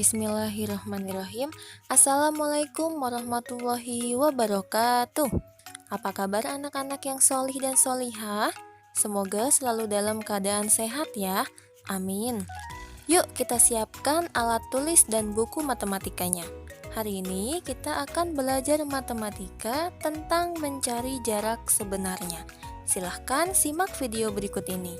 Bismillahirrahmanirrahim. Assalamualaikum warahmatullahi wabarakatuh. Apa kabar anak-anak yang solih dan solihah? Semoga selalu dalam keadaan sehat ya. Amin. Yuk kita siapkan alat tulis dan buku matematikanya. Hari ini kita akan belajar matematika tentang mencari jarak sebenarnya. Silahkan simak video berikut ini.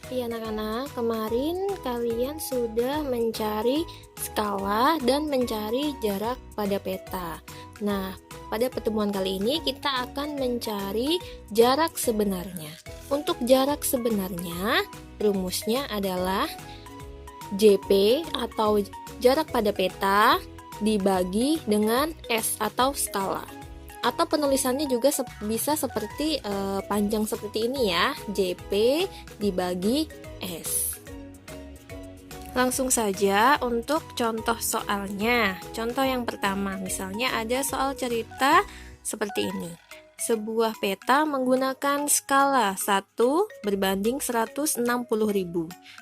Iya anak-anak, kemarin kalian sudah mencari skala dan mencari jarak pada peta. Nah, pada pertemuan kali ini kita akan mencari jarak sebenarnya. Untuk jarak sebenarnya, rumusnya adalah JP atau jarak pada peta dibagi dengan S atau skala. Atau penulisannya juga bisa seperti panjang seperti ini ya, JP dibagi S. Langsung saja untuk contoh soalnya. Contoh yang pertama, misalnya ada soal cerita seperti ini. Sebuah peta menggunakan skala 1 berbanding 160.000.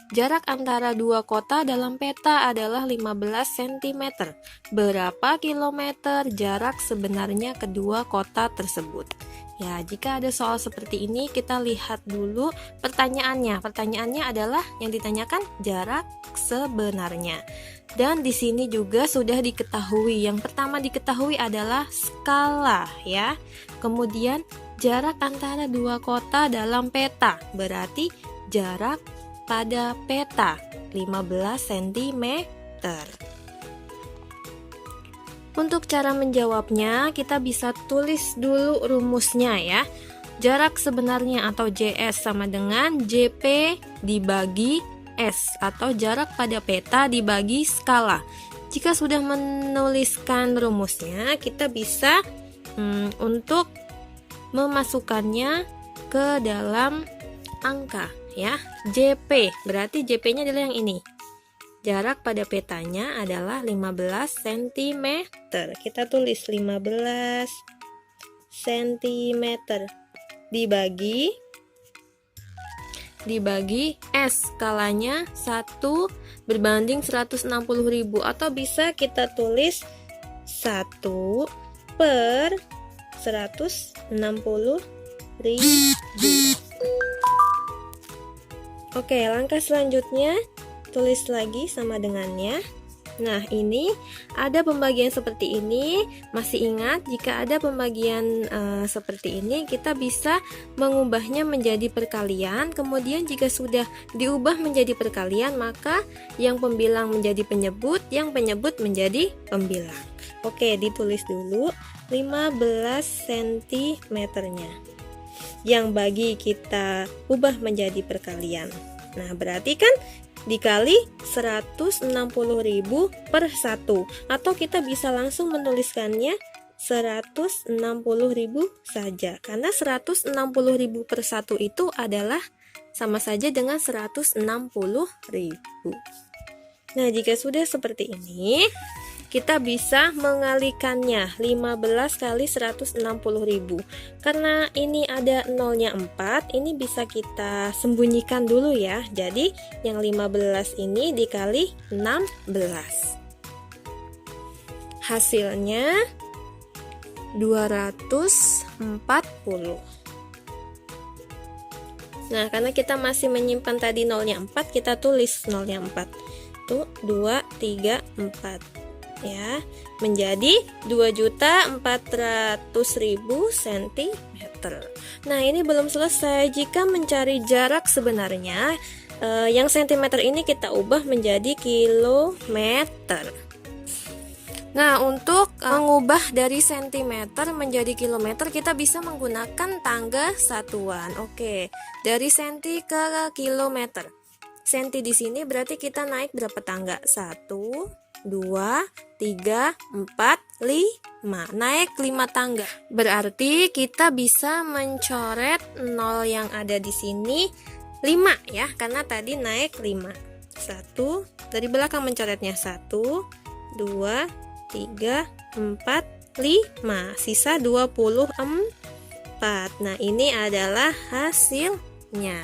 Jarak antara dua kota dalam peta adalah 15 cm. Berapa kilometer jarak sebenarnya kedua kota tersebut? Ya, jika ada soal seperti ini, kita lihat dulu pertanyaannya. Pertanyaannya adalah yang ditanyakan jarak sebenarnya. Dan di sini juga sudah diketahui. Yang pertama diketahui adalah skala ya. Kemudian jarak antara dua kota dalam peta, berarti jarak pada peta 15 cm. Untuk cara menjawabnya, kita bisa tulis dulu rumusnya ya. Jarak sebenarnya atau JS sama dengan JP dibagi S atau jarak pada peta dibagi skala. Jika sudah menuliskan rumusnya, kita bisa untuk memasukkannya ke dalam angka ya. JP, berarti JP-nya adalah yang ini. Jarak pada petanya adalah 15 cm. Kita tulis 15 cm dibagi S, skalanya 1 berbanding 160.000, atau bisa kita tulis 1 per 160.000. Oke, langkah selanjutnya tulis lagi sama dengannya. Nah, ini ada pembagian seperti ini. Masih ingat, jika ada pembagian seperti ini, kita bisa mengubahnya menjadi perkalian. Kemudian jika sudah diubah menjadi perkalian, maka yang pembilang menjadi penyebut, yang penyebut menjadi pembilang. Oke, ditulis dulu 15 cm-nya. Yang bagi kita ubah menjadi perkalian. Nah, berarti kan dikali 160.000 per 1, atau kita bisa langsung menuliskannya 160.000 saja, karena 160.000 per 1 itu adalah sama saja dengan 160.000. Nah, jika sudah seperti ini, kita bisa mengalikannya 15 kali 160.000. Karena ini ada nolnya 4, ini bisa kita sembunyikan dulu ya. Jadi yang 15 ini dikali 16. Hasilnya 240. Nah, karena kita masih menyimpan tadi nolnya 4, kita tulis nolnya 4. Tuh 2, 3, 4. Ya, menjadi 2.400.000 cm. Nah, ini belum selesai. Jika mencari jarak sebenarnya, yang cm ini kita ubah menjadi kilometer. Nah, untuk mengubah dari cm menjadi kilometer, kita bisa menggunakan tangga satuan. Oke, dari senti ke kilometer. Senti di sini berarti kita naik berapa tangga? 1, 2, 3, 4, 5. Naik 5 tangga. Berarti kita bisa mencoret 0 yang ada di sini 5 ya, karena tadi naik 5. 1, dari belakang mencoretnya 1, 2, 3, 4, 5. Sisa 24. Nah, ini adalah hasilnya.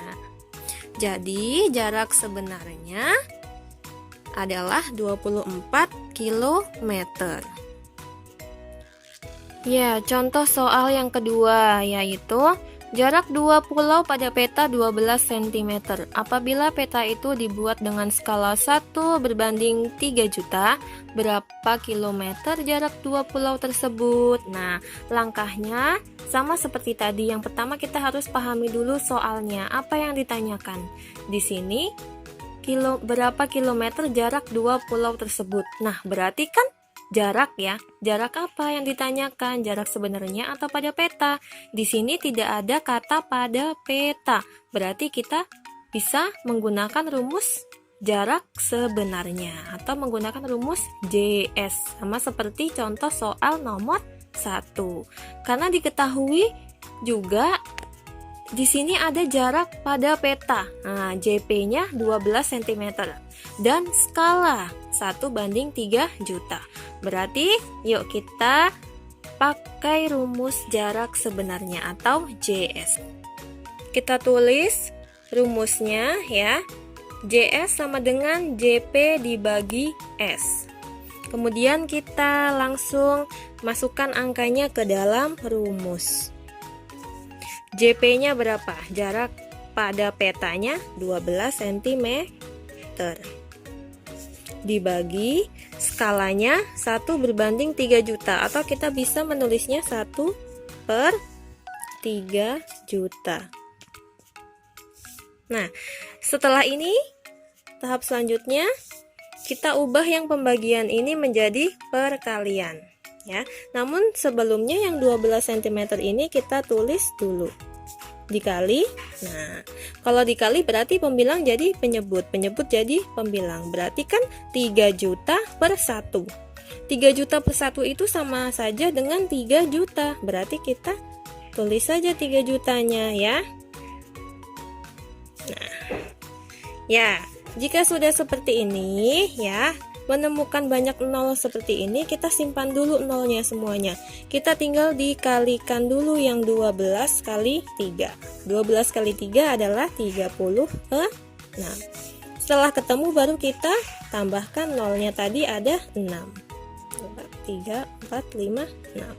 Jadi, jarak sebenarnya adalah 24 kilometer. Ya, contoh soal yang kedua yaitu jarak dua pulau pada peta 12 cm. Apabila peta itu dibuat dengan skala 1 berbanding 3 juta, berapa kilometer jarak dua pulau tersebut? Nah, langkahnya sama seperti tadi. Yang pertama kita harus pahami dulu soalnya, apa yang ditanyakan. Di sini berapa kilometer jarak dua pulau tersebut? Nah, berarti kan jarak ya. Jarak apa yang ditanyakan? Jarak sebenarnya atau pada peta? Di sini tidak ada kata pada peta. Berarti kita bisa menggunakan rumus jarak sebenarnya atau menggunakan rumus JS. Sama seperti contoh soal nomor 1. Karena diketahui juga di sini ada jarak pada peta. Nah, JP-nya 12 cm dan skala 1:3 juta. Berarti yuk kita pakai rumus jarak sebenarnya atau JS. Kita tulis rumusnya ya. JS sama dengan JP dibagi S. Kemudian kita langsung masukkan angkanya ke dalam rumus. JP-nya berapa? Jarak pada petanya 12 cm dibagi skalanya 1 berbanding 3 juta, atau kita bisa menulisnya 1/3 juta. Nah, setelah ini tahap selanjutnya kita ubah yang pembagian ini menjadi perkalian ya. Namun sebelumnya yang 12 cm ini kita tulis dulu dikali. Nah, kalau dikali berarti pembilang jadi penyebut, penyebut jadi pembilang. Berarti kan 3 juta per 1. 3 juta per 1 itu sama saja dengan 3 juta. Berarti kita tulis saja 3 jutanya ya. Nah, ya, jika sudah seperti ini ya, menemukan banyak nol seperti ini, kita simpan dulu nolnya semuanya. Kita tinggal dikalikan dulu yang 12 kali 3. 12 kali 3 adalah 36. Setelah ketemu baru kita tambahkan nolnya tadi ada 6. 3, 4, 5, 6.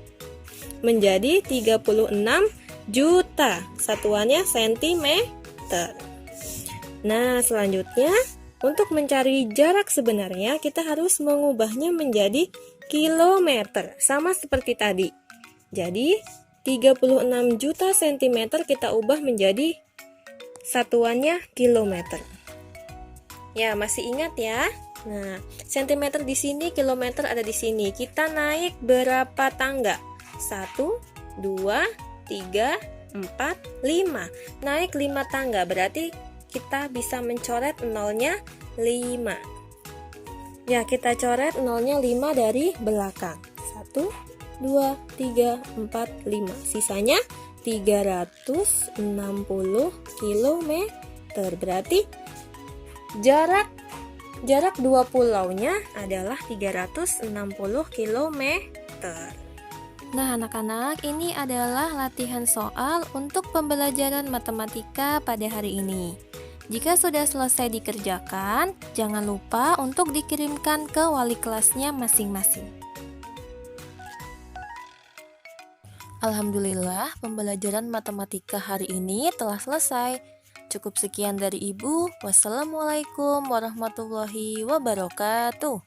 Menjadi 36 juta. Satuannya sentimeter. Nah, selanjutnya untuk mencari jarak sebenarnya, kita harus mengubahnya menjadi kilometer, sama seperti tadi. Jadi, 36 juta sentimeter kita ubah menjadi satuannya kilometer. Ya, masih ingat ya? Nah, sentimeter di sini, kilometer ada di sini. Kita naik berapa tangga? 1, 2, 3, 4, 5. Naik 5 tangga, berarti kita bisa mencoret nolnya 5. Ya, kita coret nolnya 5 dari belakang. 1, 2, 3, 4, 5. Sisanya 360 km. Berarti jarak dua pulaunya adalah 360 km. Nah, anak-anak, ini adalah latihan soal untuk pembelajaran matematika pada hari ini. Jika sudah selesai dikerjakan, jangan lupa untuk dikirimkan ke wali kelasnya masing-masing. Alhamdulillah, pembelajaran matematika hari ini telah selesai. Cukup sekian dari Ibu. Wassalamualaikum warahmatullahi wabarakatuh.